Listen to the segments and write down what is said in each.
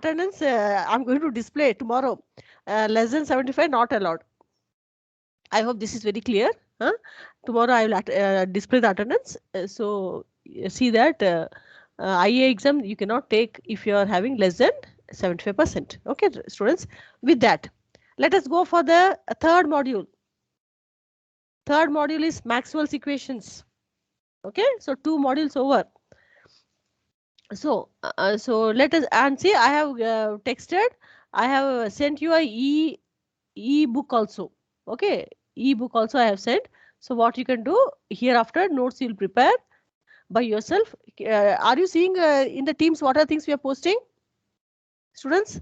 attendance I'm going to display tomorrow. Less than 75 not allowed. I hope this is very clear. Huh? Tomorrow I will display the attendance. So see that IA exam you cannot take if you are having less than 75%. Okay, students. With that, let us go for the third module. Third module is Maxwell's equations. Okay, so 2 modules over. So let us and see. I have texted. I have sent you a e-book also. Okay, e-book also I have sent. So what you can do hereafter, notes you'll prepare by yourself. Are you seeing in the Teams what are things we are posting? Students,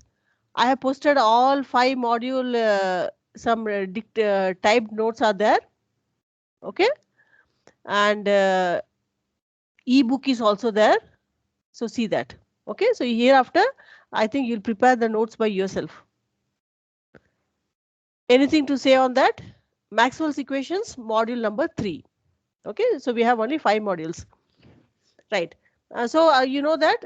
I have posted all 5 module. Some typed notes are there. Okay, and e-book is also there. So see that. Okay, so hereafter, I think you'll prepare the notes by yourself. Anything to say on that? Maxwell's equations, module number 3. Okay, so we have only 5 modules. Right. You know that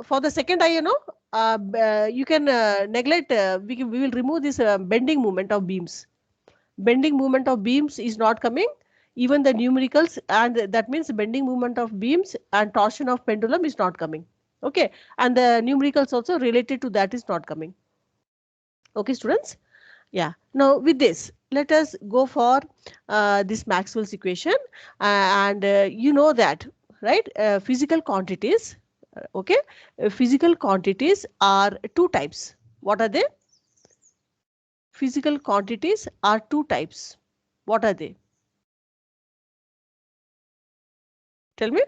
for the second I, you can neglect, we will remove this bending moment of beams. Bending moment of beams is not coming. Even the numericals, and that means bending moment of beams and torsion of pendulum is not coming. Okay, and the numericals also related to that is not coming. Okay, students. Yeah. Now with this, let us go for this Maxwell's equation, and you know that, right? Physical quantities. Okay, physical quantities are 2 types. What are they? Physical quantities are 2 types. What are they? Tell me.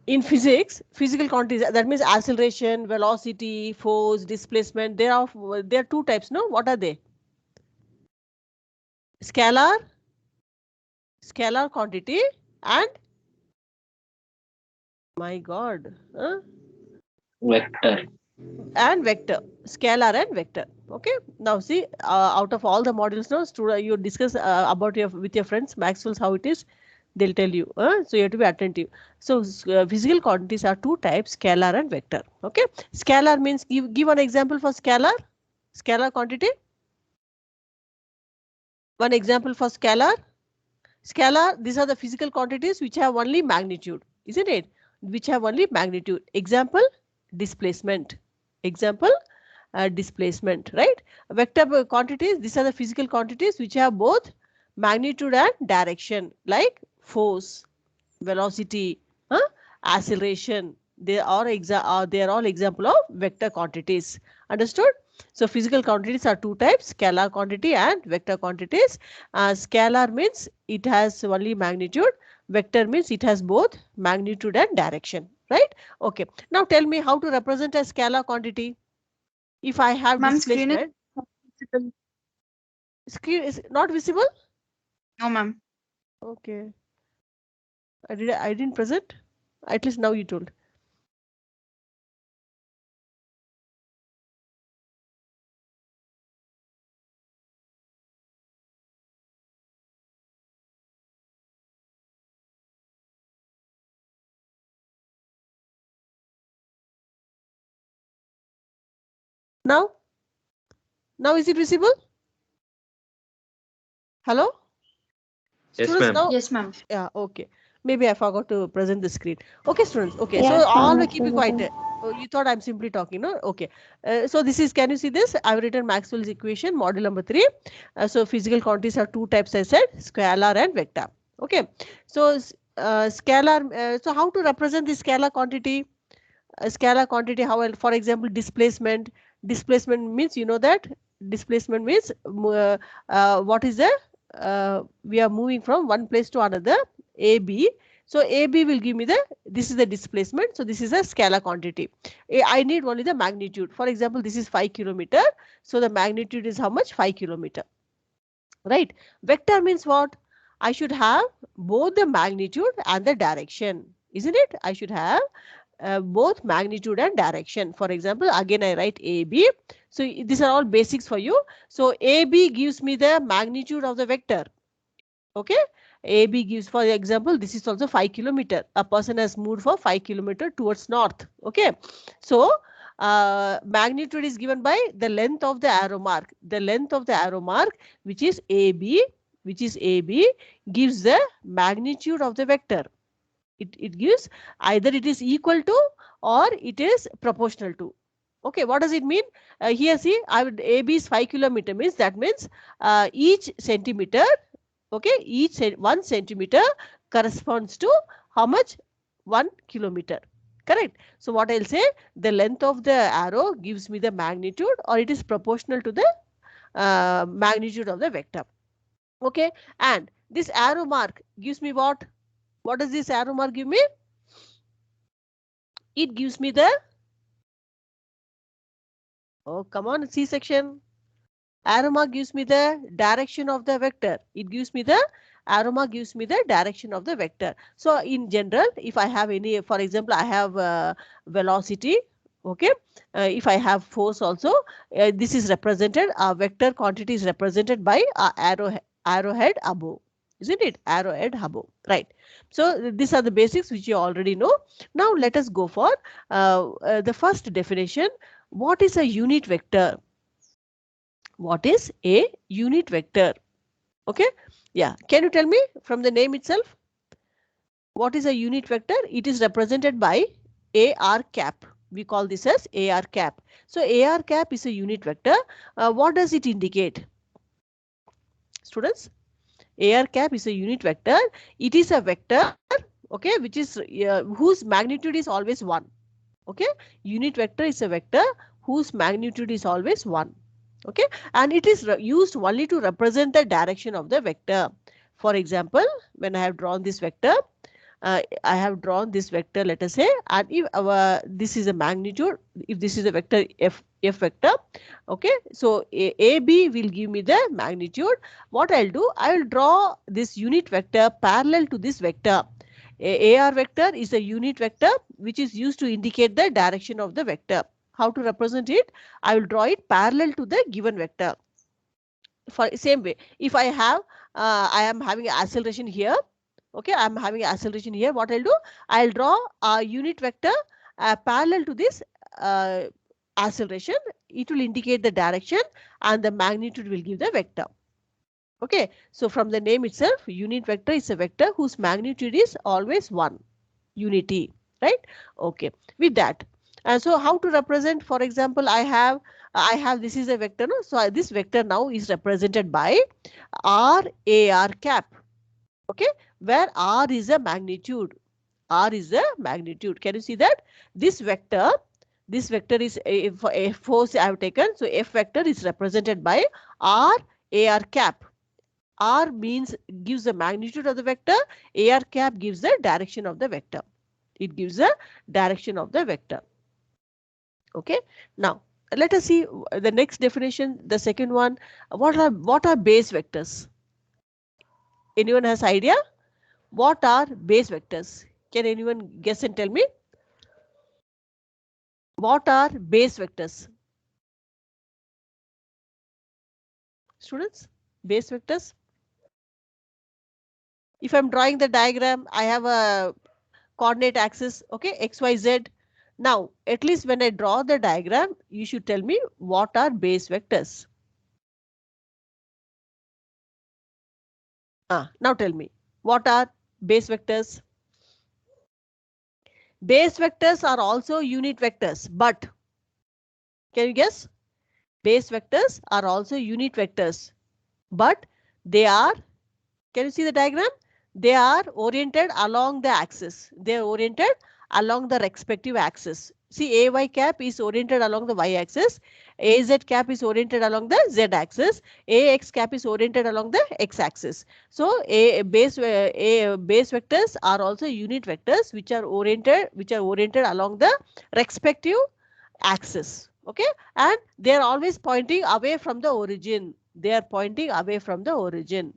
In physics, physical quantities, that means acceleration, velocity, force, displacement. There are 2 types. No, what are they? Scalar quantity, and my God, Vector. and vector. Scalar and vector. Okay. Now see, out of all the modules, now student, you discuss about with your friends Maxwell's how it is. They'll tell you. So you have to be attentive. So physical quantities are 2 types: scalar and vector. Okay. Scalar means give an example for scalar. Scalar quantity. One example for scalar. Scalar, these are the physical quantities which have only magnitude, isn't it? Which have only magnitude. Example, displacement. Example, displacement, right? Vector quantities, these are the physical quantities which have both magnitude and direction, like force, velocity, acceleration. They are all example of vector quantities. Understood? So physical quantities are 2 types: scalar quantity and vector quantities. Scalar means it has only magnitude. Vector means it has both magnitude and direction. Right? Okay. Now tell me how to represent a scalar quantity. If I have displacement, screen is not visible. No, ma'am. Okay. I didn't present. At least now you told. Now is it visible? Hello? Yes, Students, ma'am. now? Yes, ma'am. Yeah, okay. Maybe I forgot to present the screen. Okay, students. Okay, Yes, so ma'am, all will it's keep it visible. quiet. Oh, you thought I'm simply talking, no? Okay. So this is, can you see this? I've written Maxwell's equation, model number 3. So physical quantities are 2 types, I said, scalar and vector. Okay. So scalar, so how to represent the scalar quantity? Scalar quantity, how, for example, displacement. Displacement means, you know that displacement means what is the we are moving from one place to another, AB. So AB will give me this is the displacement. So this is a scalar quantity. I need only the magnitude. For example, this is 5 kilometer. So the magnitude is how much? 5 kilometer. Right. Vector means what? I should have both the magnitude and the direction. Isn't it? I should have both magnitude and direction. For example, again I write AB. So these are all basics for you. So AB gives me the magnitude of the vector. Okay. AB gives, for example, this is also 5 kilometer. A person has moved for 5 kilometer towards north. Okay. So magnitude is given by the length of the arrow mark. The length of the arrow mark, which is AB, gives the magnitude of the vector. It gives either it is equal to or it is proportional to. Okay, what does it mean? Here see, AB is 5 kilometer, means that means each centimeter, okay, each 1 centimeter corresponds to how much? 1 kilometer. Correct. So what I'll say, the length of the arrow gives me the magnitude, or it is proportional to the magnitude of the vector. Okay, and this arrow mark gives me what? What does this arrow mark give me? It gives me the, oh come on, C section. Arrow mark gives me the direction of the vector. It gives me the, arrow mark gives me the direction of the vector. So in general, if I have any, for example, I have velocity. Okay, if I have force also, this is represented, a vector quantity is represented by arrowhead above, isn't it? Arrowhead above, right? So these are the basics which you already know. Now let us go for the first definition. What is a unit vector? What is a unit vector? Okay, yeah, can you tell me from the name itself, what is a unit vector? It is represented by AR cap. We call this as AR cap. So AR cap is a unit vector. What does it indicate? Students, AR cap is a unit vector. It is a vector, okay, which is whose magnitude is always 1. Okay, unit vector is a vector whose magnitude is always 1. Okay, and it is used only to represent the direction of the vector. For example, when I have drawn this vector, let us say, and if this is a magnitude, if this is a vector f vector, okay, so AB will give me the magnitude. What I'll do, I will draw this unit vector parallel to this vector. AR vector is a unit vector which is used to indicate the direction of the vector. How to represent it? I will draw it parallel to the given vector. For same way, if I am having acceleration here. Okay, I'm having acceleration here. What I'll do? I'll draw a unit vector parallel to this acceleration. It will indicate the direction and the magnitude will give the vector. Okay, so from the name itself, unit vector is a vector whose magnitude is always 1. Unity, right? Okay, with that. So how to represent? For example, I have this is a vector. No? So this vector now is represented by RAR cap. Okay, where R is a magnitude. R is a magnitude. Can you see that? This vector is a force I have taken. So F vector is represented by RAR cap. R means gives the magnitude of the vector. AR cap gives the direction of the vector. It gives the direction of the vector. Okay. Now let us see the next definition. The second one. What are base vectors? Anyone has idea? What are base vectors? Can anyone guess and tell me? What are base vectors? Students, base vectors. If I'm drawing the diagram, I have a coordinate axis, okay, x, y, z. Now, at least when I draw the diagram, you should tell me what are base vectors. Now tell me, what are base vectors? Base vectors are also unit vectors, but can you guess? Base vectors are also unit vectors, but they are, can you see the diagram? They are oriented along the axis. They are oriented along the respective axis. See, AY cap is oriented along the Y axis. AZ cap is oriented along the Z axis. AX cap is oriented along the X axis. So, base vectors are also unit vectors which are oriented along the respective axis. Okay, and they are always pointing away from the origin. They are pointing away from the origin.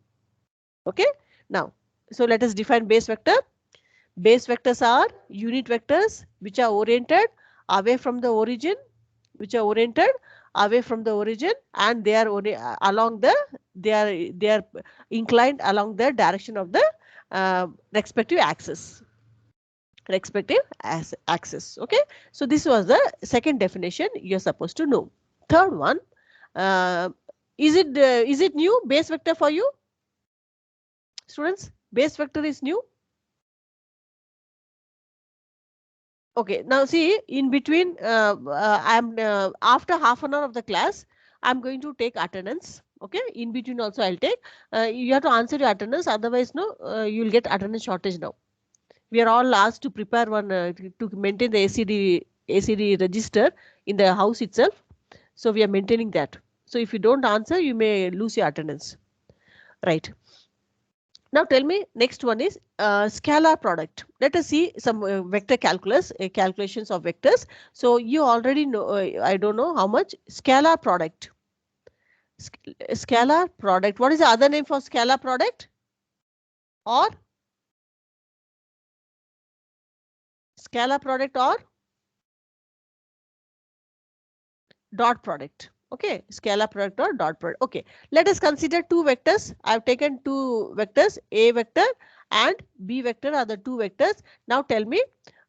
Okay, now, so let us define base vector. Base vectors are unit vectors which are oriented away from the origin, away from the origin, and they are along the they are inclined along the direction of the respective axis. Okay, so this was the second definition you're supposed to know. Third one, uh, is it new, base vector, for you students? Base vector is new. Okay, now see, in between, I'm after half an hour of the class, I'm going to take attendance. Okay, in between also I'll take. You have to answer your attendance, otherwise no, you'll get attendance shortage now. We are all asked to prepare one to maintain the ACD register in the house itself. So we are maintaining that. So if you don't answer, you may lose your attendance. Right. Now tell me, next one is scalar product. Let us see some vector calculus, calculations of vectors. So you already know, I don't know how much, scalar product. Scalar product. What is the other name for scalar product? Or scalar product or dot product. Okay, scalar product or dot product. Okay, let us consider two vectors. I have taken two vectors, A vector and B vector are the two vectors. Now tell me,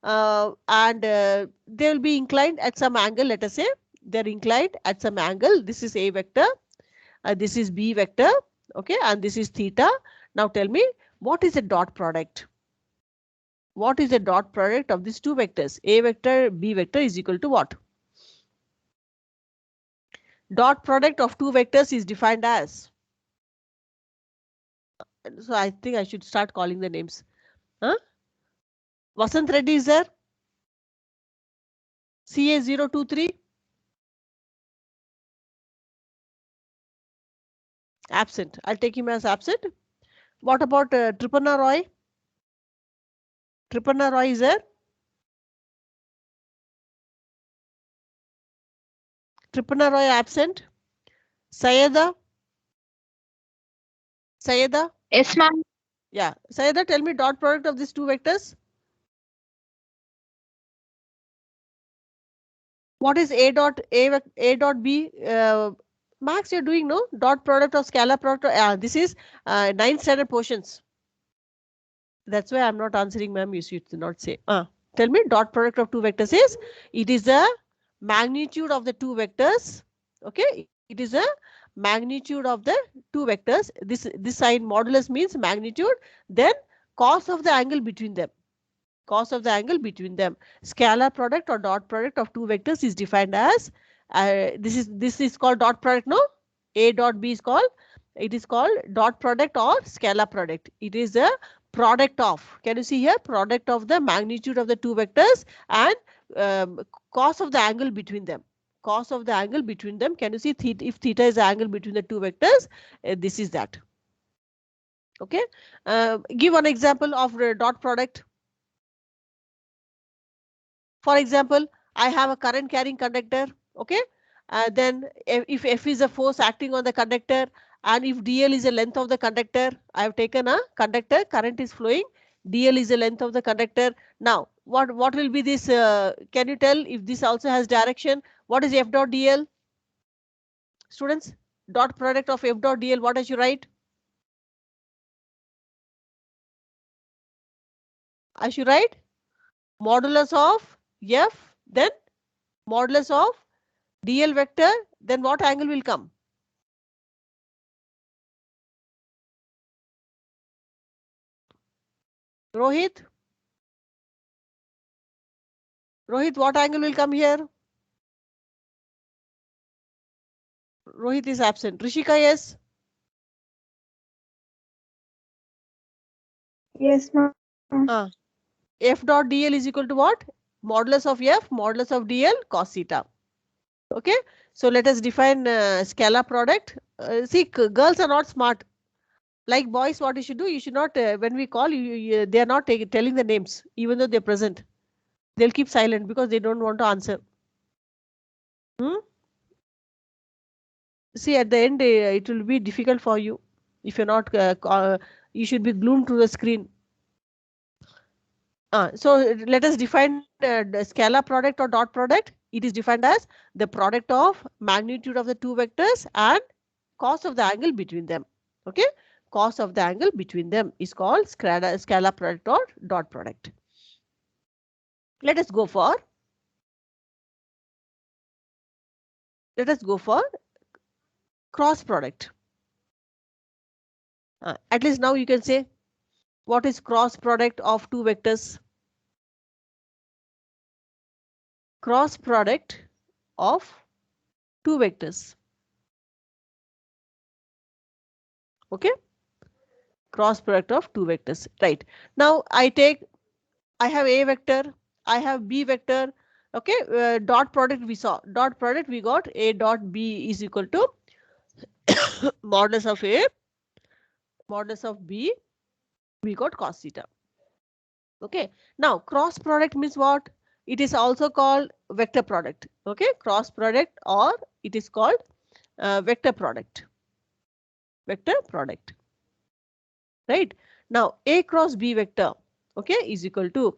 they will be inclined at some angle. Let us say they are inclined at some angle. This is A vector, this is B vector, okay, and this is theta. Now tell me, what is the dot product? What is the dot product of these two vectors? A vector, B vector is equal to what? Dot product of two vectors is defined as. So I think I should start calling the names. Huh? Vasant Reddy is there? CA023? Absent. I'll take him as absent. What about Tripana Roy? Tripana Roy is there? Tripana Roy absent. Sayeda? Sayeda? Yes, ma'am. Yeah. Sayeda, tell me dot product of these two vectors. What is A dot B? Max, you're doing no? Dot product of scalar product. This is 9th standard portions. That's why I'm not answering, ma'am. You should not say. Tell me, dot product of two vectors is, it is the magnitude of the two vectors. Okay, it is a magnitude of the two vectors. This sign modulus means magnitude. Then cos of the angle between them. Cos of the angle between them. Scalar product or dot product of two vectors is defined as this is called dot product. No, A dot B is called. It is called dot product or scalar product. It is a product of, can you see here, product of the magnitude of the two vectors and cos of the angle between them. Cos of the angle between them. Can you see theta, if theta is the angle between the two vectors, this is that. Okay, give one example of dot product. For example, I have a current carrying conductor. Okay, then if F is a force acting on the conductor and if dl is the length of the conductor, I have taken a conductor, current is flowing, dl is the length of the conductor. Now what will be this? Can you tell if this also has direction? What is F dot dl? Students, dot product of F dot dl, what I should write? I should write modulus of F, then modulus of dl vector, then what angle will come? Rohit? Rohit, what angle will come here? Rohit is absent. Rishika, yes? Yes, ma'am. F dot dl is equal to what? Modulus of F, modulus of dl, cos theta. Okay, so let us define scalar product. See, girls are not smart. Like boys, what you should do, you should not, when we call you, they are not telling the names, even though they're present. They'll keep silent because they don't want to answer. See, at the end, it will be difficult for you if you're not, you should be glued to the screen. So let us define the scalar product or dot product. It is defined as the product of magnitude of the two vectors and cos of the angle between them. Okay, cos of the angle between them is called scalar product or dot product. Let us go for cross product. At least now you can say what is cross product of two vectors. Cross product of two vectors. Okay, cross product of two vectors. Right. Now I have A vector, I have B vector. Okay, dot product we saw. Dot product we got A dot B is equal to modulus of A, modulus of B, we got cos theta. Okay, now cross product means what? It is also called vector product. Okay, cross product, or it is called vector product. Vector product. Right. Now A cross B vector, okay, is equal to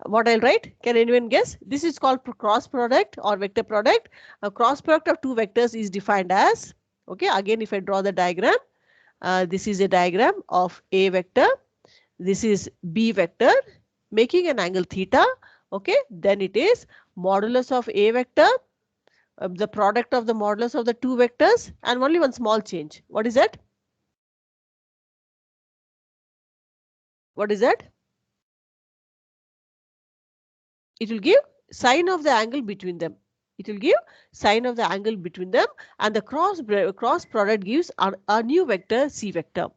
what I'll write. Can anyone guess? This is called cross product or vector product. A cross product of two vectors is defined as, okay, again if I draw the diagram, this is a diagram of A vector, this is B vector making an angle theta. Okay, then it is modulus of A vector, the product of the modulus of the two vectors, and only one small change. What is that? What is that? It will give sine of the angle between them. It will give sine of the angle between them, and the cross product gives a new vector C vector.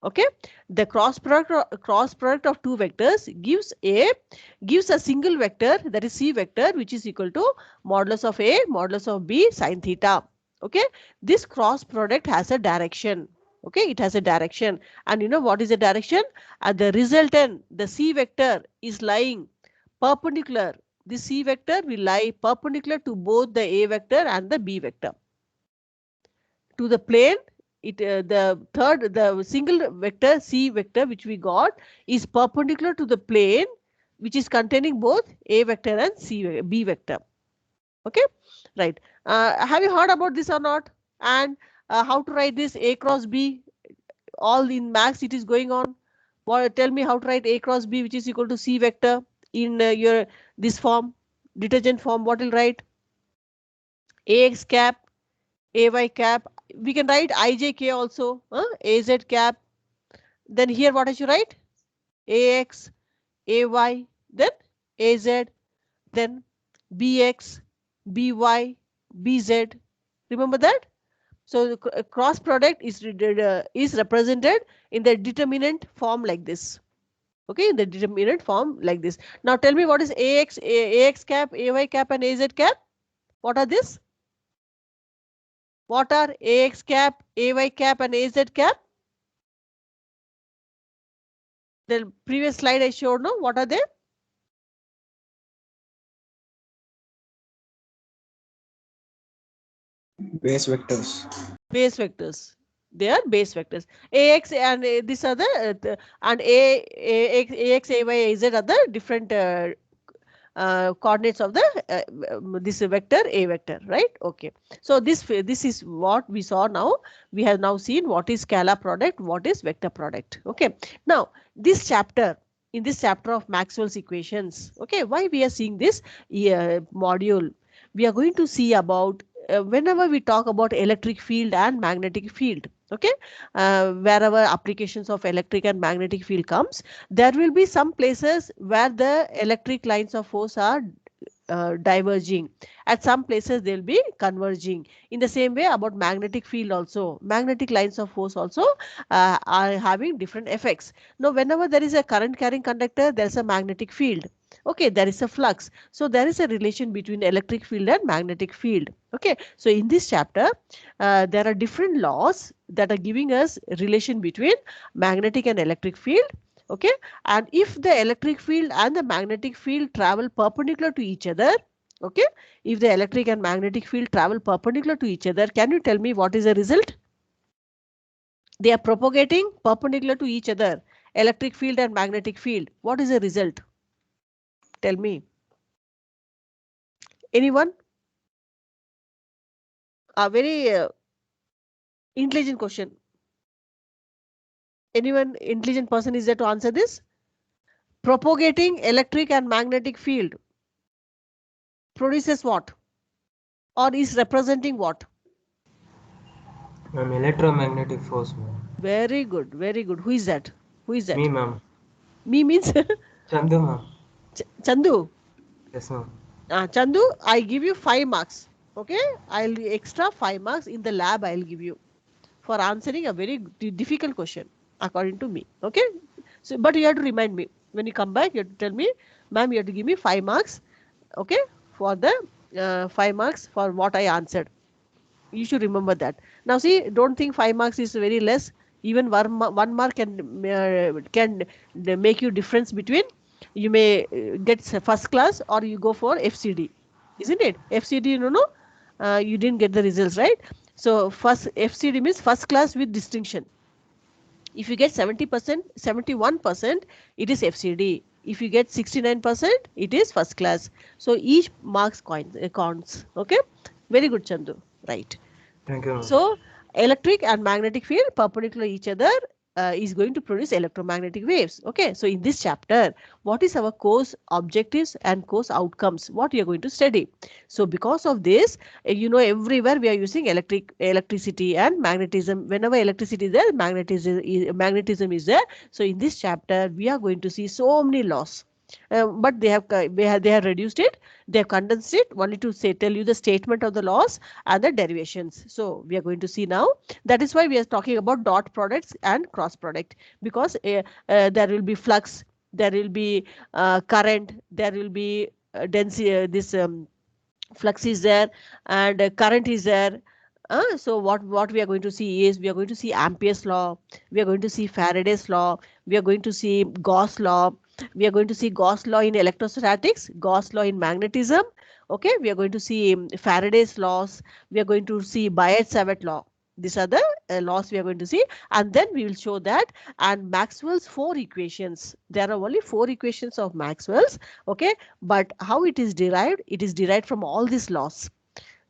Okay, the cross product of two vectors gives a single vector, that is C vector, which is equal to modulus of A modulus of B sine theta. Okay, this cross product has a direction. Okay, it has a direction, and you know what is the direction? The resultant, the C vector, is lying perpendicular. The C vector will lie perpendicular to both the A vector and the B vector. To the plane, the single vector C vector which we got is perpendicular to the plane which is containing both A vector and B vector. Okay, right. Have you heard about this or not? And how to write this A cross B? All in max it is going on. Tell me how to write A cross B, which is equal to C vector in your this form, detergent form. What will write? Ax cap, Ay cap. We can write ijk also. Az cap. Then here what I should write? Ax, Ay, then Az, then Bx, By, Bz. Remember that? So the cross product is represented in the determinant form like this. Okay, in the determinant form like this. Now tell me what is Ax cap, Ay cap, and Az cap? What are this? What are Ax cap, Ay cap, and Az cap? The previous slide I showed, no? What are they? Base vectors. Base vectors. They are base vectors. Ax and this are the and Ax, Ay, Az are the different coordinates of the this vector A vector, right? Okay, so this is what we saw. Now we have now seen what is scalar product, what is vector product. Okay, now this chapter, in this chapter of Maxwell's equations, okay, why we are seeing this module, we are going to see about whenever we talk about electric field and magnetic field. Okay, wherever applications of electric and magnetic field comes, there will be some places where the electric lines of force are diverging. At some places they'll be converging. In the same way about magnetic field also, magnetic lines of force also are having different effects. Now whenever there is a current carrying conductor, there's a magnetic field. Okay, there is a flux. So there is a relation between electric field and magnetic field. Okay, so in this chapter there are different laws that are giving us relation between magnetic and electric field. Okay, and if the electric field and the magnetic field travel perpendicular to each other, okay, if the electric and magnetic field travel perpendicular to each other, can you tell me what is the result? They are propagating perpendicular to each other, electric field and magnetic field. What is the result? Tell me. Anyone? A very intelligent question. Anyone intelligent person is there to answer this? Propagating electric and magnetic field produces what? Or is representing what? Ma'am, electromagnetic force, ma'am. Very good, very good. Who is that? Who is that? Me, ma'am. Me means Chandu, ma'am. Chandu. Yes, ma'am. Chandu, I give you 5 marks. Okay, I'll extra 5 marks in the lab. I'll give you for answering a very difficult question according to me. Okay, so but you have to remind me when you come back. You have to tell me, ma'am, you have to give me 5 marks. Okay, for the 5 marks for what I answered. You should remember that. Now see, don't think 5 marks is very less. Even 1 mark can make you difference between you may get first class or you go for FCD, isn't it? FCD, you didn't get the results, right? So first FCD means first class with distinction. If you get 70%, 71%, it is FCD. If you get 69%, it is first class. So each marks counts. Okay, very good, Chandu. Right. Thank you, ma'am. So electric and magnetic field perpendicular each other is going to produce electromagnetic waves. Okay, so in this chapter, what is our course objectives and course outcomes? What we are going to study. So because of this, everywhere we are using electricity and magnetism. Whenever electricity is there, magnetism is there. So in this chapter, we are going to see so many laws. But they have reduced it. They have condensed it only to tell you the statement of the laws and the derivations. So we are going to see now. That is why we are talking about dot products and cross product, because there will be flux, there will be current, there will be density. This flux is there and current is there. So what we are going to see is, we are going to see Ampere's law, we are going to see Faraday's law, we are going to see Gauss law, we are going to see Gauss law in electrostatics, Gauss law in magnetism. Okay, we are going to see Faraday's laws, we are going to see Biot-Savart law. These are the laws we are going to see, and then we will show that. And Maxwell's 4 equations, there are only 4 equations of Maxwell's. Okay, but how it is derived? It is derived from all these laws.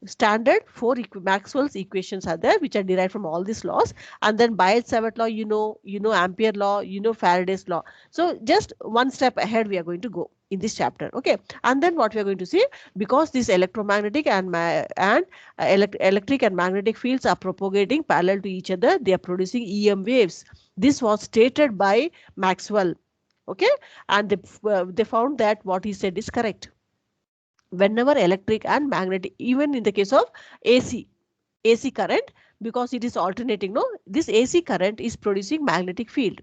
Standard 4 Maxwell's equations are there, which are derived from all these laws. And then Biot-Savart law, you know Ampere law, you know Faraday's law. So just one step ahead we are going to go in this chapter. Okay, and then what we are going to see, because these electromagnetic and electric and magnetic fields are propagating parallel to each other, they are producing EM waves. This was stated by Maxwell. Okay, and they found that what he said is correct. Whenever electric and magnetic, even in the case of AC current, because it is alternating, this AC current is producing magnetic field.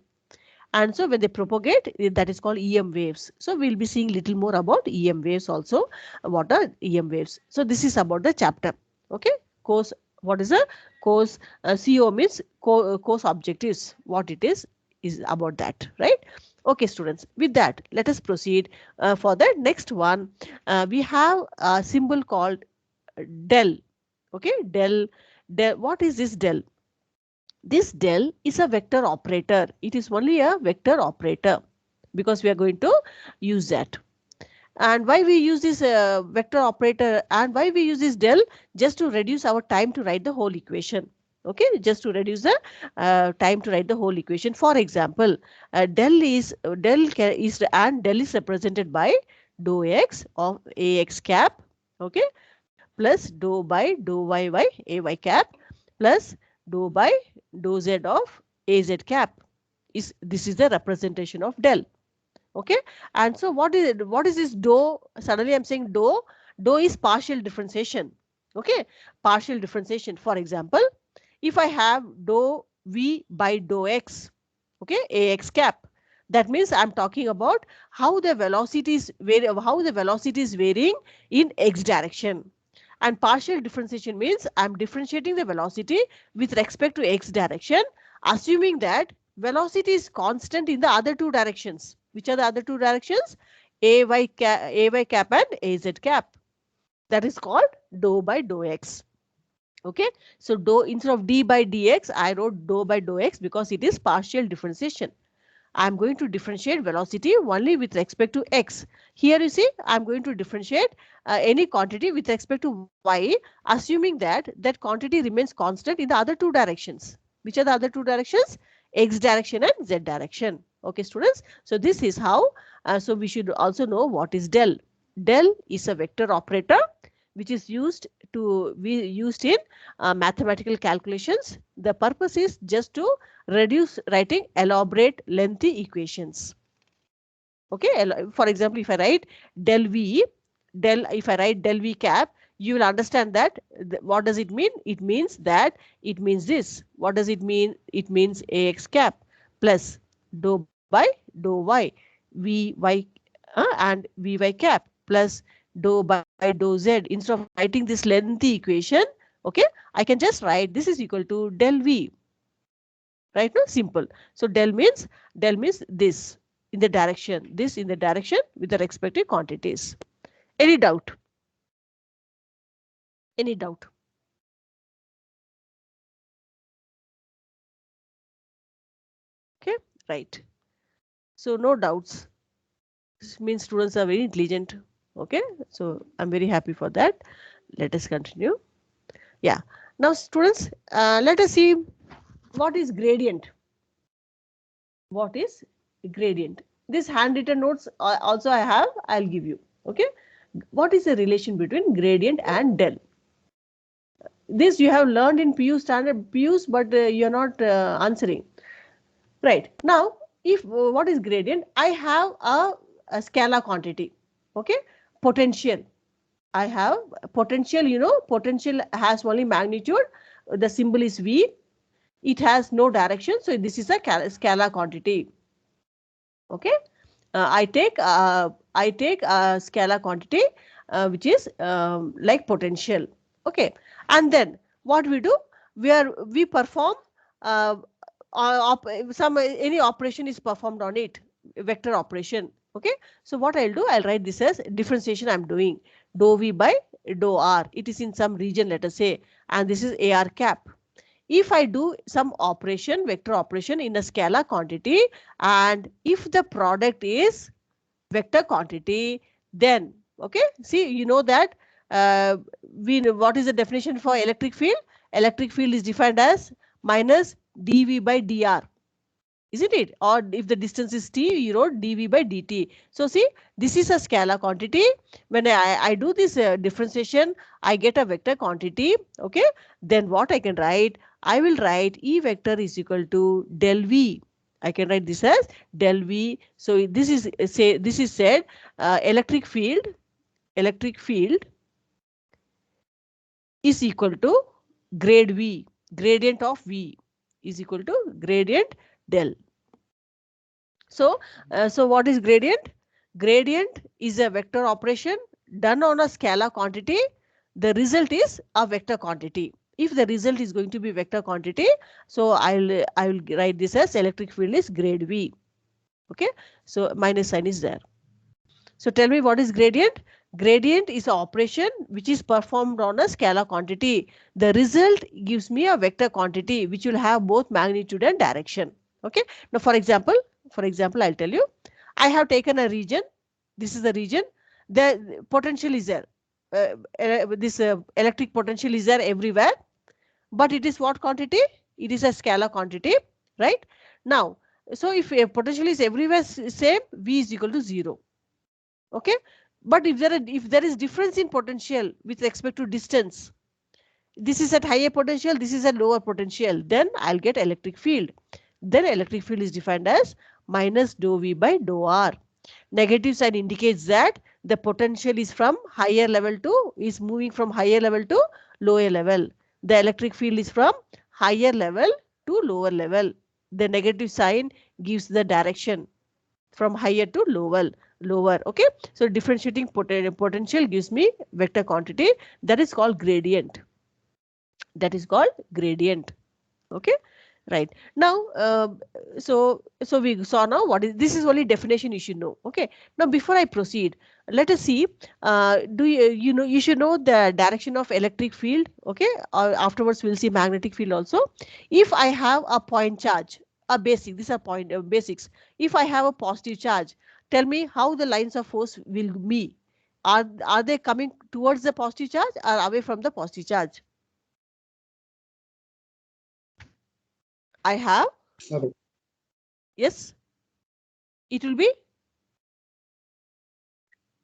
And so when they propagate, that is called EM waves. So we'll be seeing little more about EM waves also. What are EM waves? So this is about the chapter. Okay, course, what is a course? CO means course objectives. What it is about that, right? Okay, students, with that, let us proceed for the next one. We have a symbol called del. Okay, del. What is this del? This del is a vector operator. It is only a vector operator because we are going to use that. And why we use this vector operator, and why we use this del? Just to reduce our time to write the whole equation. Okay, just to reduce the time to write the whole equation. For example, del is represented by dou x of ax cap, okay, plus dou by dou y by ay cap, plus dou by dou z of az cap. This is the representation of del. Okay, and so what is this dou? Suddenly I'm saying dou is partial differentiation. Okay, partial differentiation. For example, if I have dou v by dou x, okay, ax cap, that means I'm talking about how the velocity is varying in x direction. And partial differentiation means I'm differentiating the velocity with respect to x direction, assuming that velocity is constant in the other 2 directions. Which are the other 2 directions? Ay cap and az cap. That is called dou by dou x. Okay, so dou, instead of d by dx, I wrote dou by dou x because it is partial differentiation. I'm going to differentiate velocity only with respect to x. Here you see, I'm going to differentiate any quantity with respect to y, assuming that that quantity remains constant in the other two directions. Which are the other two directions? X direction and z direction. Okay, students. So this is how. So we should also know what is del. Del is a vector operator which is used in mathematical calculations. The purpose is just to reduce writing elaborate lengthy equations. Okay, for example, if I write del v, if I write del v cap, you will understand that what does it mean? It means this. What does it mean? It means ax cap plus dou by dou y, vy and vy cap plus dou by dou z. Instead of writing this lengthy equation, okay, I can just write this is equal to del v. Right now, simple. So del means this in the direction, this in the direction with the respective quantities. Any doubt? Any doubt? Okay, right. So no doubts. This means students are very intelligent. Okay, so I'm very happy for that. Let us continue. Yeah. Now students, let us see what is gradient. What is gradient? This handwritten notes also I have. I'll give you. Okay. What is the relation between gradient and del? This you have learned in PU standard PUs, but you're not answering. Right. Now, if what is gradient? I have a scalar quantity. Okay. Potential. I have potential, potential has only magnitude. The symbol is V. It has no direction. So this is a scalar quantity. Okay. I take a scalar quantity which is like potential. Okay. And then what we do? We perform any operation is performed on it, vector operation. Okay. So what I'll do, I'll write this as differentiation I'm doing. Dou v by dou r. It is in some region, let us say, and this is AR cap. If I do some operation, vector operation in a scalar quantity, and if the product is vector quantity, then, okay, see, you know that what is the definition for electric field? Electric field is defined as minus dv by dr. Isn't it? Or if the distance is t, you wrote dv by dt. So see, this is a scalar quantity. When I do this differentiation, I get a vector quantity. Okay. Then what I can write? I will write E vector is equal to del V. I can write this as del V. So this is said electric field is equal to grade V. Gradient of V is equal to gradient del. So, so what is gradient? Gradient is a vector operation done on a scalar quantity. The result is a vector quantity. If the result is going to be vector quantity, so I will write this as electric field is grade V. Okay, so minus sign is there. So tell me what is gradient? Gradient is an operation which is performed on a scalar quantity. The result gives me a vector quantity which will have both magnitude and direction. Okay. Now, for example, I'll tell you, I have taken a region. This is the region. The potential is there. This electric potential is there everywhere. But it is what quantity? It is a scalar quantity, right? Now, so if a potential is everywhere same, V is equal to 0. Okay. But if there is difference in potential with respect to distance, this is at higher potential, this is at lower potential, then I'll get electric field. Then electric field is defined as minus dou V by dou R. Negative sign indicates that the potential is moving from higher level to lower level. The electric field is from higher level to lower level. The negative sign gives the direction from higher to lower. Okay. So differentiating potential gives me vector quantity. That is called gradient. Okay. Right. Now, so we saw now what is, this is only definition you should know. Okay. Now, before I proceed, let us see, you should know the direction of electric field. Okay. Afterwards, we'll see magnetic field also. If I have a point charge, a basic. These are basics. If I have a positive charge, tell me how the lines of force will be. Are they coming towards the positive charge or away from the positive charge? I have, Okay. yes, it will be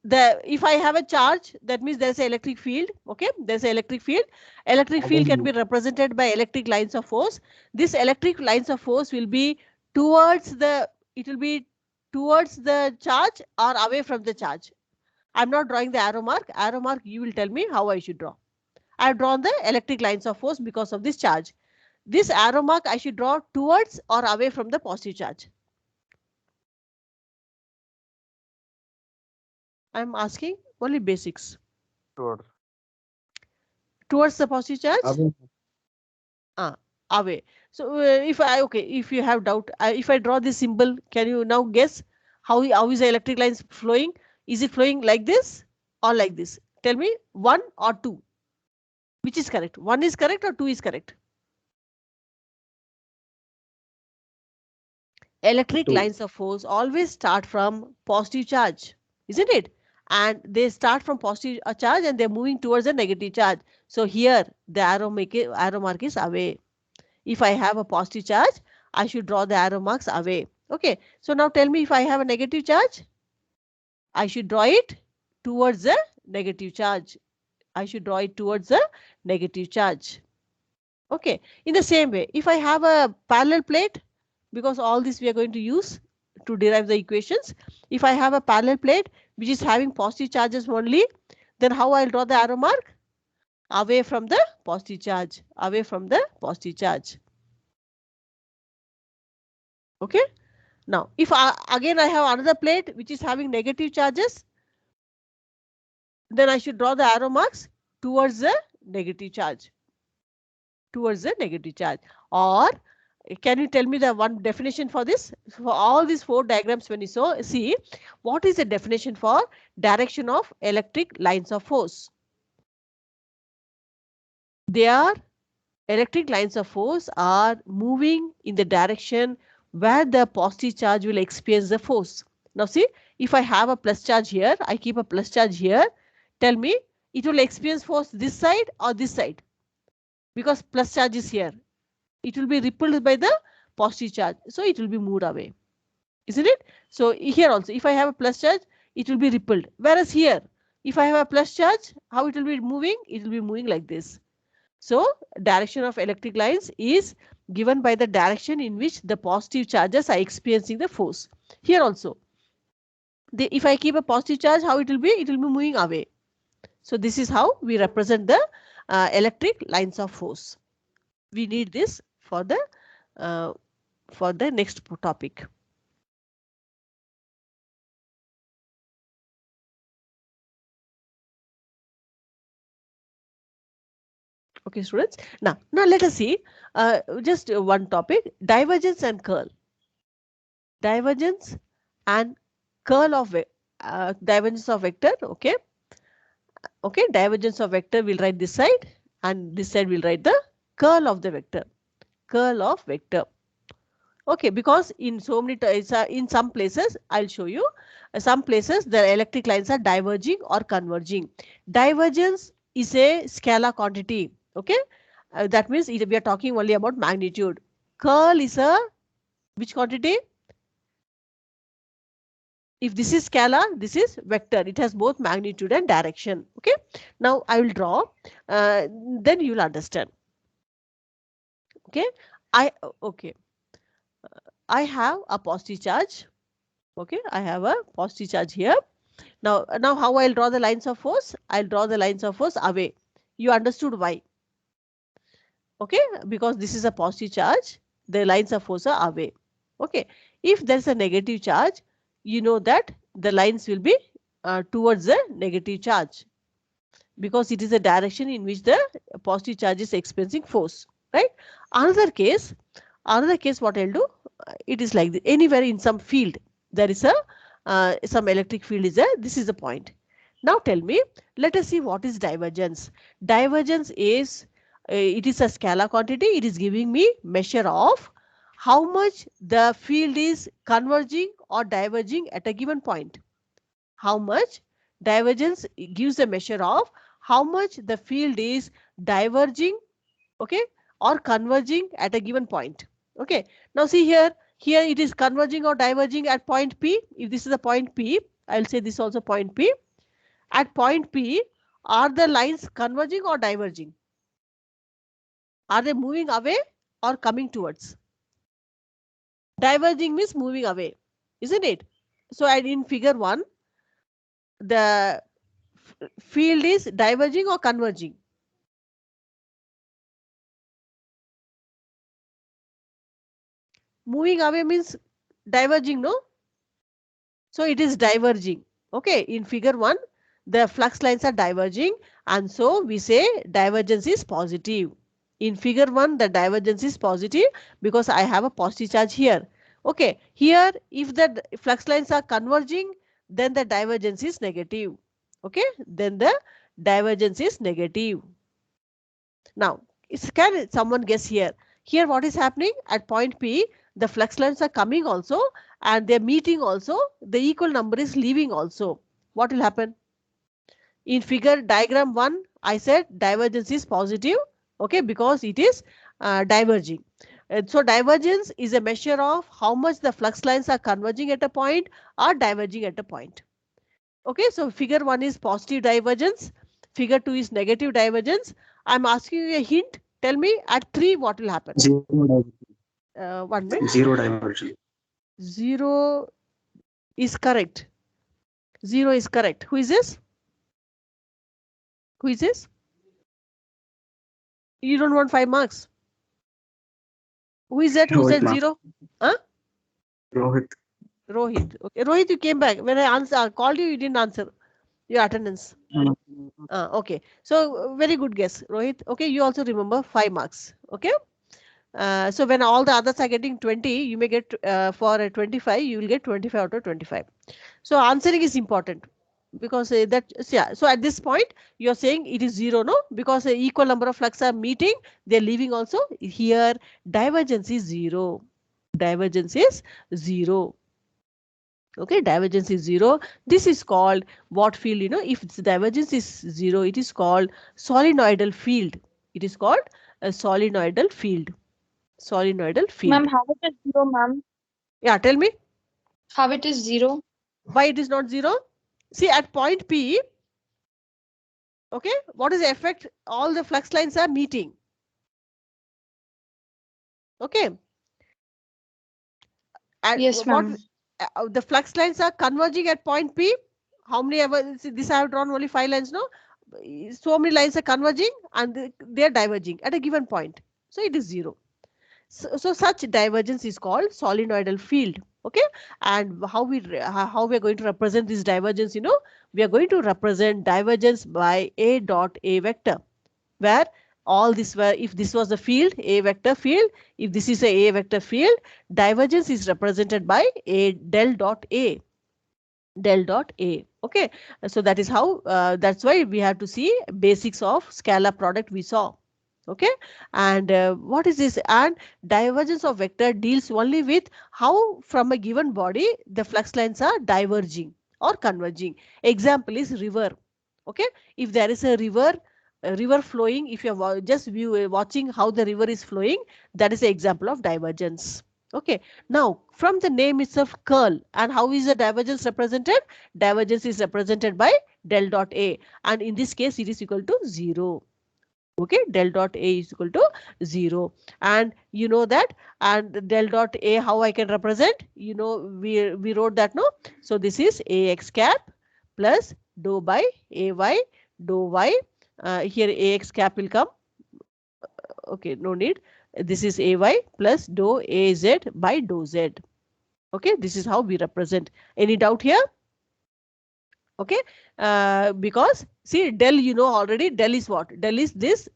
the, if I have a charge, that means there's an electric field. Okay, there's an electric field. Electric field can be represented by electric lines of force. This electric lines of force will be towards the, it will be towards the charge or away from the charge. I'm not drawing the arrow mark. Arrow mark, you will tell me how I should draw. I've drawn the electric lines of force because of this charge. This arrow mark I should draw towards or away from the positive charge. I'm asking only basics. Towards. Towards the positive charge? Away. So if you have doubt, if I draw this symbol, can you now guess how is the electric lines flowing? Is it flowing like this or like this? Tell me, 1 or 2. Which is correct? 1 is correct or 2 is correct? Electric 2. lines of force always start from positive charge, isn't it? And they start from positive charge and they're moving towards a negative charge. So here the arrow mark is away. If I have a positive charge, I should draw the arrow marks away. Okay. So now tell me, if I have a negative charge, I should draw it towards the negative charge. I should draw it towards the negative charge. Okay. In the same way, if I have a parallel plate, because all this we are going to use to derive the equations. If I have a parallel plate which is having positive charges only, then how I'll draw the arrow mark? Away from the positive charge. Away from the positive charge. Okay. Now, if again I have another plate which is having negative charges, then I should draw the arrow marks towards the negative charge. Towards the negative charge. Or can you tell me the one definition for this? For all these 4 diagrams, when you see, what is the definition for direction of electric lines of force? They are, electric lines of force are moving in the direction where the positive charge will experience the force. Now see, if I have a plus charge here, I keep a plus charge here, tell me it will experience force this side or this side? Because plus charge is here. It will be repelled by the positive charge. So it will be moved away. Isn't it? So here also, if I have a plus charge, it will be repelled. Whereas here, if I have a plus charge, how it will be moving? It will be moving like this. So direction of electric lines is given by the direction in which the positive charges are experiencing the force. Here also, if I keep a positive charge, how it will be? It will be moving away. So this is how we represent the electric lines of force. We need this for the next topic. Okay, students. Now let us see just one topic: divergence and curl. Divergence and curl of divergence of vector. Okay. Okay. Divergence of vector will write this side, and this side will write the curl of the vector. Curl of vector. Okay, because in so many in some places, I'll show you, some places the electric lines are diverging or converging. Divergence is a scalar quantity. Okay, that means we are talking only about magnitude. Curl is a which quantity? If this is scalar, this is vector. It has both magnitude and direction. Okay, now I will draw, then you will understand. Okay, okay. I have a positive charge. Okay, I have a positive charge here. Now how I'll draw the lines of force? I'll draw the lines of force away. You understood why? Okay, because this is a positive charge, the lines of force are away. Okay, if there's a negative charge, you know that the lines will be towards the negative charge, because it is the direction in which the positive charge is experiencing force, right? Another case, what I'll do, it is like this. Anywhere in some field, there is a some electric field is there. This is the point. Now tell me, let us see what is divergence. Divergence is, it is a scalar quantity. It is giving me measure of how much the field is converging or diverging at a given point. How much divergence gives a measure of how much the field is diverging, okay, or converging at a given point. Okay, now see here, here it is converging or diverging at point P. If this is the point P, I'll say this also point P. At point P, are the lines converging or diverging? Are they moving away or coming towards? Diverging means moving away, isn't it? So in figure 1, the field is diverging or converging? Moving away means diverging, no? So it is diverging. Okay, in figure 1, the flux lines are diverging, and so we say divergence is positive. In figure 1, the divergence is positive because I have a positive charge here. Okay, here if the flux lines are converging, then the divergence is negative. Okay, then the divergence is negative. Now, can someone guess here? Here what is happening at point P? The flux lines are coming also and they're meeting also. The equal number is leaving also. What will happen? In figure diagram 1, I said divergence is positive, okay, because it is diverging. So divergence is a measure of how much the flux lines are converging at a point or diverging at a point. Okay, so figure 1 is positive divergence, figure 2 is negative divergence. I'm asking you a hint. Tell me at 3 what will happen. Zero divergence. 1 minute. Zero divergence. 0 is correct. 0 is correct. Who is this? Who is this? You don't want 5 marks. Who is that? Who Rohit, said ma'am. 0? Huh? Rohit. Rohit. Okay. Rohit, you came back. When I called you, you didn't answer your attendance. Okay. So very good guess, Rohit. Okay. You also remember 5 marks. Okay. So when all the others are getting 20, you may get for 25, you will get 25 out of 25. So answering is important because yeah. So at this point, you are saying it is 0, no? Because equal number of flux are meeting, they're leaving also. Here, divergence is 0. Divergence is 0. Okay, divergence is 0. This is called what field? If its divergence is 0, it is called solenoidal field. It is called a solenoidal field. Solenoidal field. Ma'am, how it is zero, ma'am? Yeah, tell me How it is zero? why it is not 0. See at point P, okay, what is the effect? All the flux lines are meeting. Okay. And Yes, what ma'am. the flux lines are converging at point P. How many ever? See, this I have drawn only 5 lines, no? So many lines are converging and they are diverging at a given point. So it is 0. So such divergence is called solenoidal field. Okay, and how we are going to represent this divergence? We are going to represent divergence by a dot a vector, where all this were, if this was the field, a vector field, if this is a vector field, divergence is represented by a del dot a. Del dot a. Okay, so that is how that's why we have to see basics of scalar product we saw. Okay, and what is this? And divergence of vector deals only with how from a given body the flux lines are diverging or converging. Example is river. Okay, if there is a river flowing, if you are just watching how the river is flowing, that is an example of divergence. Okay, now from the name itself, curl, and how is the divergence represented? Divergence is represented by del dot a, and in this case it is equal to 0. Okay, del dot a is equal to 0, and you know that, and del dot a, how I can represent? We wrote that, no? So this is ax cap plus dou by ay dou y. Here ax cap will come. Okay, no need. This is ay plus dou az by dou z. Okay, this is how we represent. Any doubt here? Okay, because see del, already del is what? Del is this.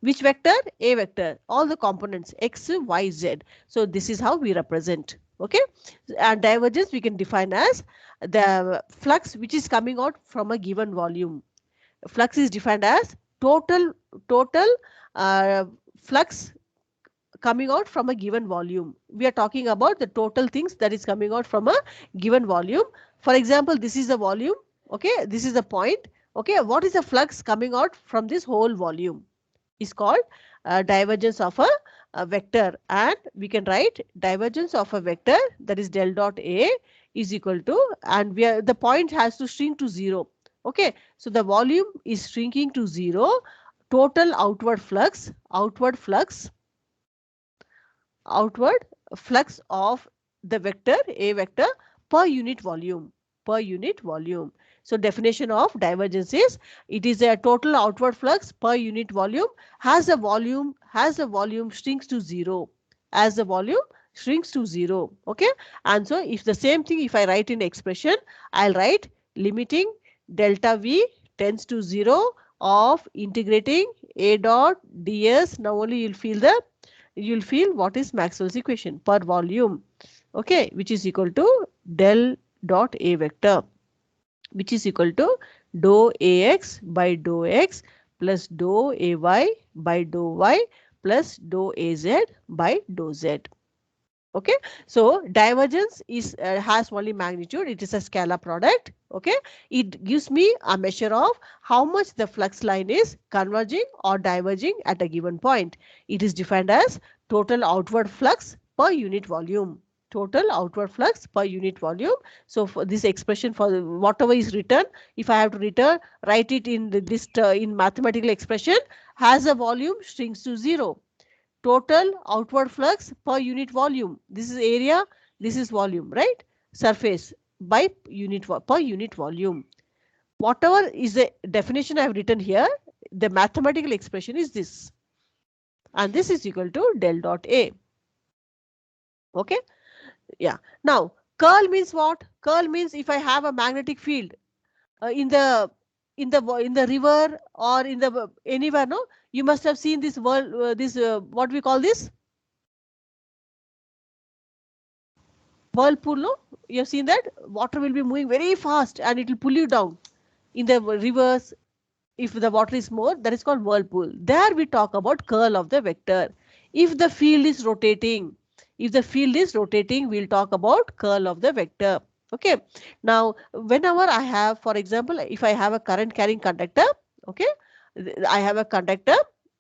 Which vector? A vector. All the components x, y, z. So this is how we represent. Okay, and divergence we can define as the flux which is coming out from a given volume. Flux is defined as total flux coming out from a given volume. We are talking about the total things that is coming out from a given volume. For example, this is the volume. Okay, this is the point. Okay, what is the flux coming out from this whole volume? Is called divergence of a vector, and we can write divergence of a vector, that is del dot A, is equal to, and the point has to shrink to 0. Okay, so the volume is shrinking to 0. Total outward flux of the vector A vector per unit volume. So definition of divergence is, it is a total outward flux per unit volume as the volume shrinks to 0. As the volume shrinks to 0. Okay, and so if the same thing, if I write in expression, I'll write limiting delta V tends to 0 of integrating A dot ds. Now only you'll feel what is Maxwell's equation per volume. Okay, which is equal to del dot A vector, which is equal to dou Ax by dou x plus dou Ay by dou y plus dou Az by dou z. Okay, so divergence is has only magnitude. It is a scalar product. Okay, it gives me a measure of how much the flux line is converging or diverging at a given point. It is defined as total outward flux per unit volume. Total outward flux per unit volume. So for this expression, for whatever is written, if I have to write it in this in mathematical expression, has a volume shrinks to 0. Total outward flux per unit volume. This is area, this is volume, right? Surface by per unit volume. Whatever is the definition I have written here, the mathematical expression is this. And this is equal to del dot A. Okay. Yeah. Now, curl means what? Curl means if I have a magnetic field in the river or in the anywhere, no, you must have seen this what we call this whirlpool, no? You have seen that water will be moving very fast and it will pull you down in the rivers. If the water is more, that is called whirlpool. There we talk about curl of the vector. If the field is rotating, we'll talk about curl of the vector. Okay. Now, whenever I have, for example, if I have a current carrying conductor, okay, I have a conductor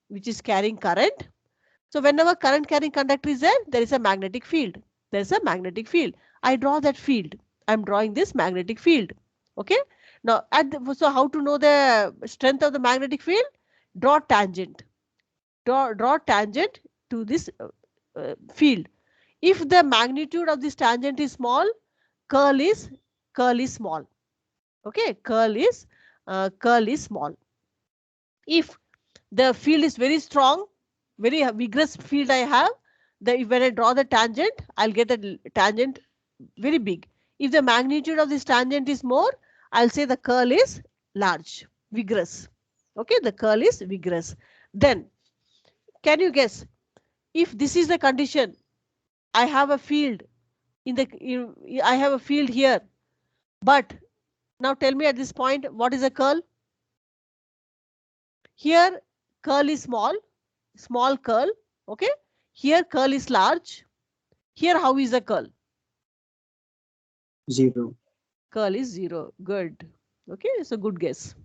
which is carrying current. So whenever current carrying conductor is there is a magnetic field. I draw that field. I'm drawing this magnetic field. Okay. Now, so how to know the strength of the magnetic field? Draw tangent. Draw tangent to this field. If the magnitude of this tangent is small, curl is small. Okay, curl is small. If the field is very strong, very vigorous field I have, when I draw the tangent, I'll get a tangent very big. If the magnitude of this tangent is more, I'll say the curl is large, vigorous. Okay, the curl is vigorous. Then, can you guess, if this is the condition, I have a field I have a field here, but now tell me at this point, what is a curl? Here, curl is small curl. Okay, here curl is large. Here, how is the curl? 0. Curl is 0. Good. Okay, so good guess.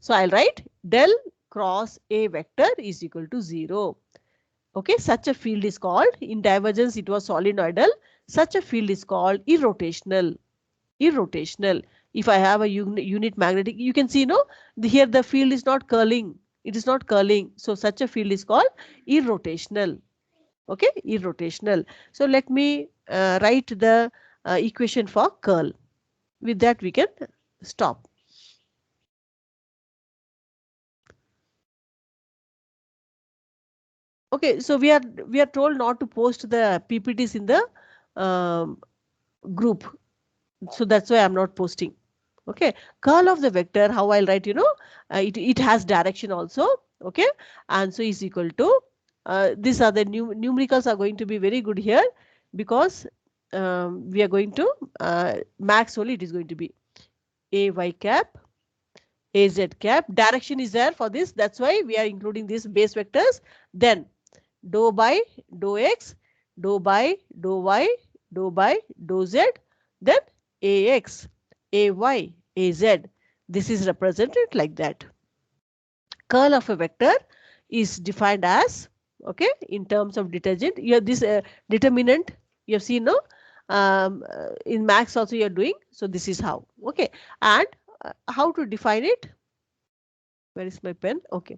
So I'll write del cross A vector is equal to 0. Okay, such a field is called, in divergence it was solenoidal, such a field is called irrotational. If I have a unit magnetic, you can see, no, here the field is not curling. It is not curling. So such a field is called irrotational. Okay, irrotational. So let me write the equation for curl. With that we can stop. Okay, so we are told not to post the PPTs in the group. So that's why I'm not posting. Okay, curl of the vector, how I'll write, it has direction also. Okay, and so is equal to, these are the numericals are going to be very good here, because we are going to max only it is going to be AY cap, AZ cap. Direction is there for this. That's why we are including these base vectors. Then dou by dou x, dou by dou y, dou by dou z, then ax, ay, az. This is represented like that. Curl of a vector is defined as, okay, in terms of detergent. You have this determinant, you have seen, no? In maths also you are doing. So this is how, okay. And how to define it? Where is my pen? Okay.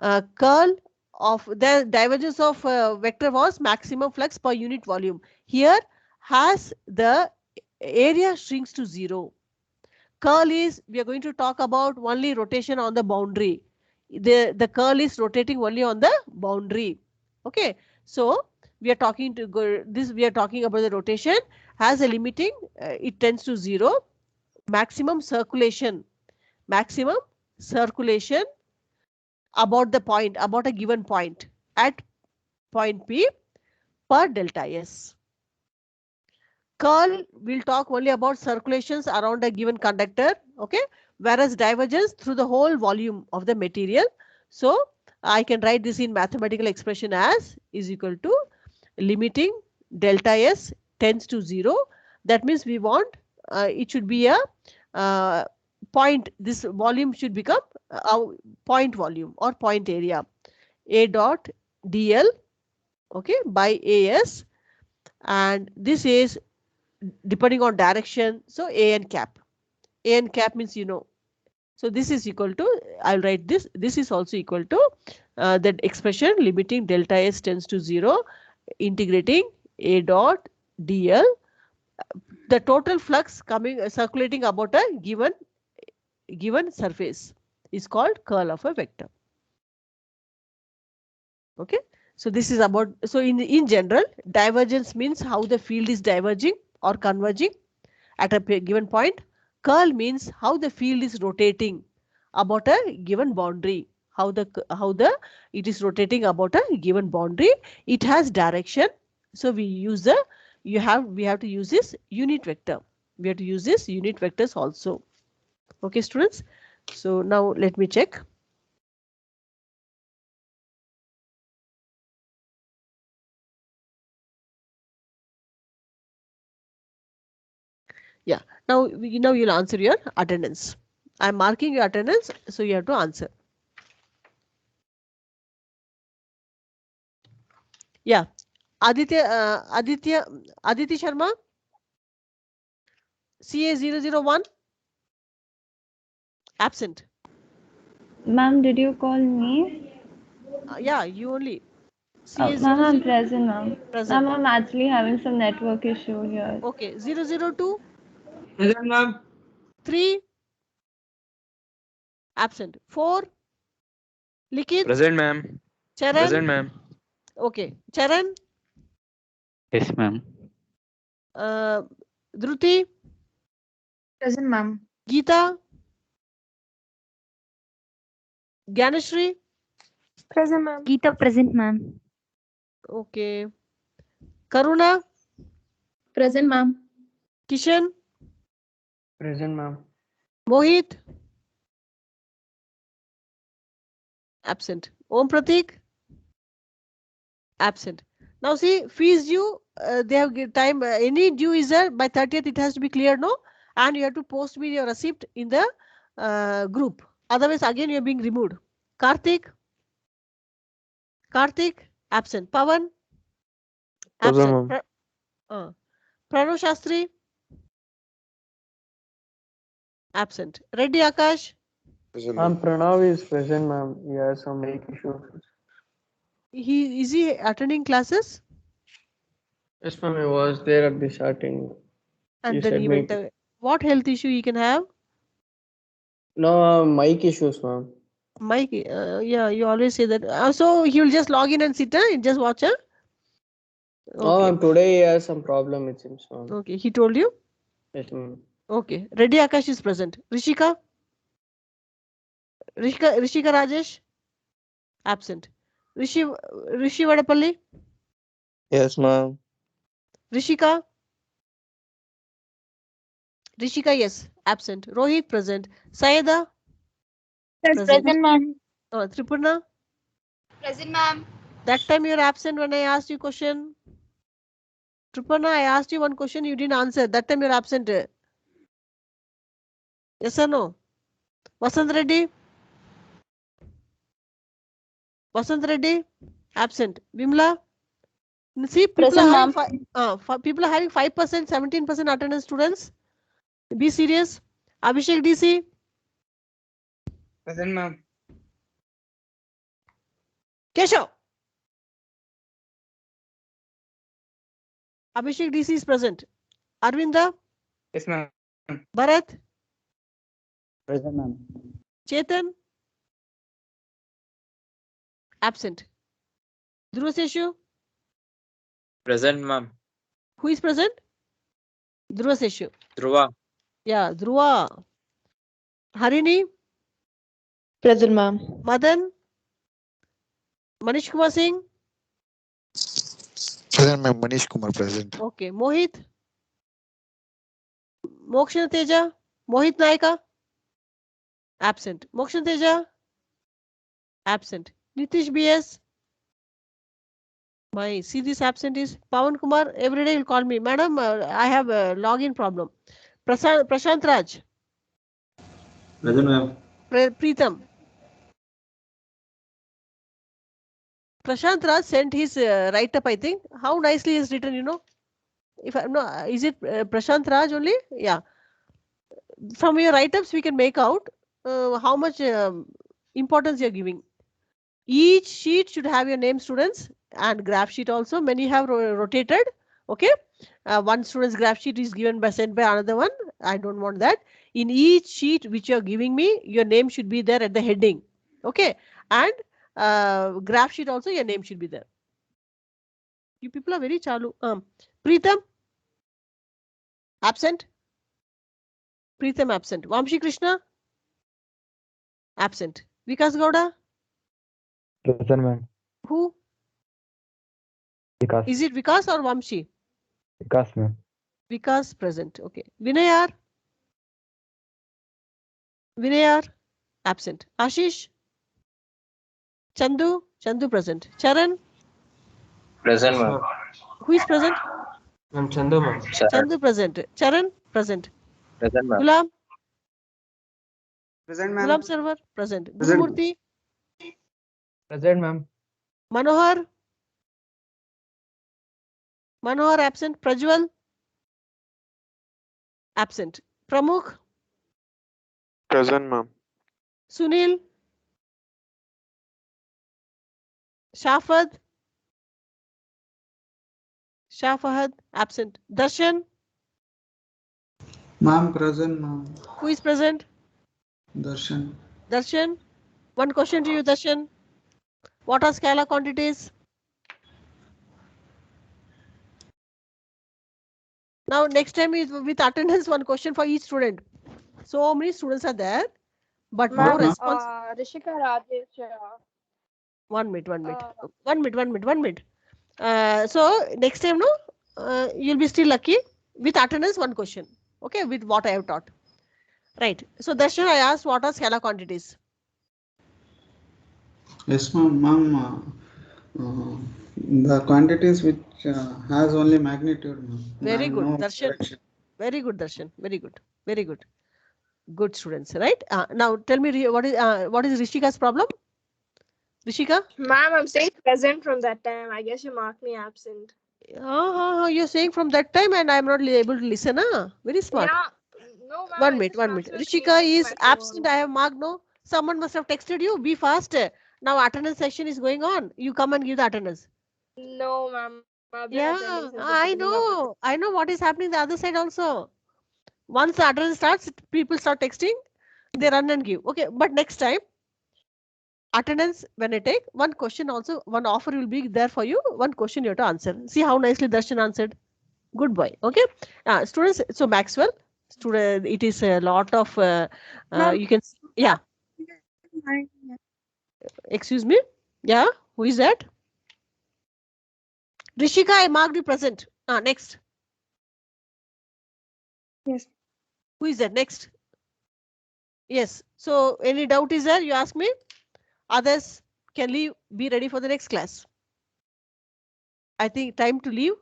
Curl of the divergence of vector was maximum flux per unit volume. Here has the area shrinks to 0. Curl is, we are going to talk about only rotation on the boundary. The curl is rotating only on the boundary. Okay. So we are talking to go this. We are talking about the rotation has a limiting. It tends to 0. Maximum circulation about the point, about a given point at point P per delta S. Curl will talk only about circulations around a given conductor, okay, whereas divergence through the whole volume of the material. So I can write this in mathematical expression as is equal to limiting delta S tends to 0. That means we want it should be a point, this volume should become a point volume or point area, A dot dl, okay, by as, and this is depending on direction. So an cap means, you know, so this is equal to, I'll write this, this is also equal to that expression limiting delta S tends to 0 integrating A dot dl, the total flux coming circulating about a given surface is called curl of a vector. Okay, so this is about, so in general, divergence means how the field is diverging or converging at a given point. Curl means how the field is rotating about a given boundary, how it is rotating about a given boundary. It has direction, so we use the we have to use this unit vector. We have to use this unit vectors also. Okay, students. So now let me check. Yeah, now you'll answer your attendance. I'm marking your attendance, so you have to answer. Yeah, Aditi Sharma, CA001, absent. Ma'am, did you call me? Yeah, you only. Ma'am, I'm present, ma'am. Present. Ma'am, I'm actually having some network issue here. Okay, 002, Present, ma'am. 3, absent. 4, Likit, Present, ma'am. Charan. Present, ma'am. Okay, Charan, Yes, ma'am. Dhruti, Present, ma'am. Geeta, Gyanashri. Present, ma'am. Geeta present, ma'am. Okay, Karuna, Present, ma'am. Kishan, Present, ma'am. Mohit, absent. Om Pratik, absent. Now see, fees due, they have time, any due is there by 30th, it has to be cleared, no? And you have to post me your receipt in the group. Otherwise, again, you are being removed. Karthik, absent. Pavan, absent. Pranav Shastri, absent. Reddy Akash, Ma'am, Pranav is present, ma'am. He has some mic issues. is he attending classes? Yes, ma'am. He was there at the starting. And He then said he mic. went. What health issue he can have? No, mic issues, ma'am. Mike, yeah, you always say that. So he will just log in and sit and just watch. Okay. Oh, ma'am, today he has some problem, it seems, ma'am. Okay, he told you? Yes, ma'am. Okay, Reddy Akash is present. Rishika Rajesh, absent. Rishi Vadapalli, Yes, ma'am. Rishika, yes, absent. Rohit, present. Sayeda, Present, ma'am. Tripurna, Present, ma'am. That time you were absent when I asked you question. Tripana, I asked you one question, you didn't answer. That time you were absent. Yes or no? Vasant Reddy? Vasant Reddy? Absent. Vimla? See, people are having people are having 5%, 17% attendance students. Be serious. Abhishek DC? Present, ma'am. Keshav? Abhishek DC is present. Arvinda? Yes, ma'am. Bharat? Present, ma'am. Chetan? Absent. Dhruva? Present, ma'am. Who is present? Dhruva. Dhruva. Yeah, Dhruva. Harini? Present, ma'am. Madan? Manish Kumar Singh? Present, ma'am. Manish Kumar present. Okay. Mohit? Mokshan Teja? Mohit Naika? Absent. Mokshan Teja? Absent. Nitish BS? My series absent is Pawan Kumar. Every day you'll call me. Madam, I have a login problem. Prashant Raj? Present, ma'am. Preetham? Prashant Raj sent his write-up, I think. How nicely is written, you know? If I'm not, is it Prashant Raj only? Yeah. From your write-ups, we can make out how much importance you're giving. Each sheet should have your name, students, and graph sheet also. Many have rotated. Okay. One student's graph sheet is given by sent by another one. I don't want that. In each sheet which you're giving me, your name should be there at the heading. Okay. And graph sheet also, your name should be there. You people are very chalu. Preetham? Absent? Preetham absent. Vamshi Krishna? Absent. Vikas Gowda? Present, ma'am. Who? Vikas. Is it Vikas or Vamshi? Vikas, ma'am. Vikas present. Okay. Vinayar? Vinayar? Absent. Ashish? Chandu? Chandu present. Charan? Present, ma'am. Who is present? Ma'am, Chandu, ma'am. Chandu present. Charan? Present. Present, ma'am. Gulam? Present, Gulam Server? Present. Gurumurthy? Present, ma'am. Manohar? Manohar absent. Prajwal? Absent. Pramukh? Present, ma'am. Sunil? Shafad? Shafahad? Absent. Darshan? Ma'am, present, ma'am. Who is present? Darshan. Darshan? One question to you, Darshan. What are scalar quantities? Now, next time is with attendance, one question for each student. So many students are there, but no response. Rishika Rajesh. 1 minute. 1 minute. So next time, no, you'll be still lucky with attendance, one question. Okay, with what I have taught. Right. So Darshan, I asked what are scalar quantities? Yes, ma'am. Ma'am, the quantities which has only magnitude, ma'am. Very good, No Darshan. direction. Very good, Darshan. Very good. Very good. Good students, right? Now tell me what is Rishika's problem? Rishika? Ma'am, I'm saying present from that time. I guess you marked me absent. You're saying from that time and I'm not able to listen. Very smart. Yeah. No, ma'am. 1 minute, 1 minute. Rishika is absent. I have marked, no. Someone must have texted you. Be fast. Now attendance session is going on. You come and give the attendance. No, ma'am. Yeah, I know. I know what is happening the other side also. Once the attendance starts, people start texting. They run and give. Okay, but next time, attendance, when I take one question also, one offer will be there for you. One question you have to answer. See how nicely Darshan answered. Good boy. Okay. Students, so Maxwell, student, it is a lot of, you can, yeah. Excuse me. Yeah. Who is that? Rishika, I marked you present. Next. Yes. Who is that? Next. Yes. So any doubt is there? You ask me. Others can leave. Be ready for the next class. I think time to leave.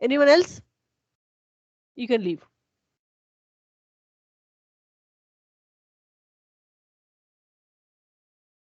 Anyone else? You can leave.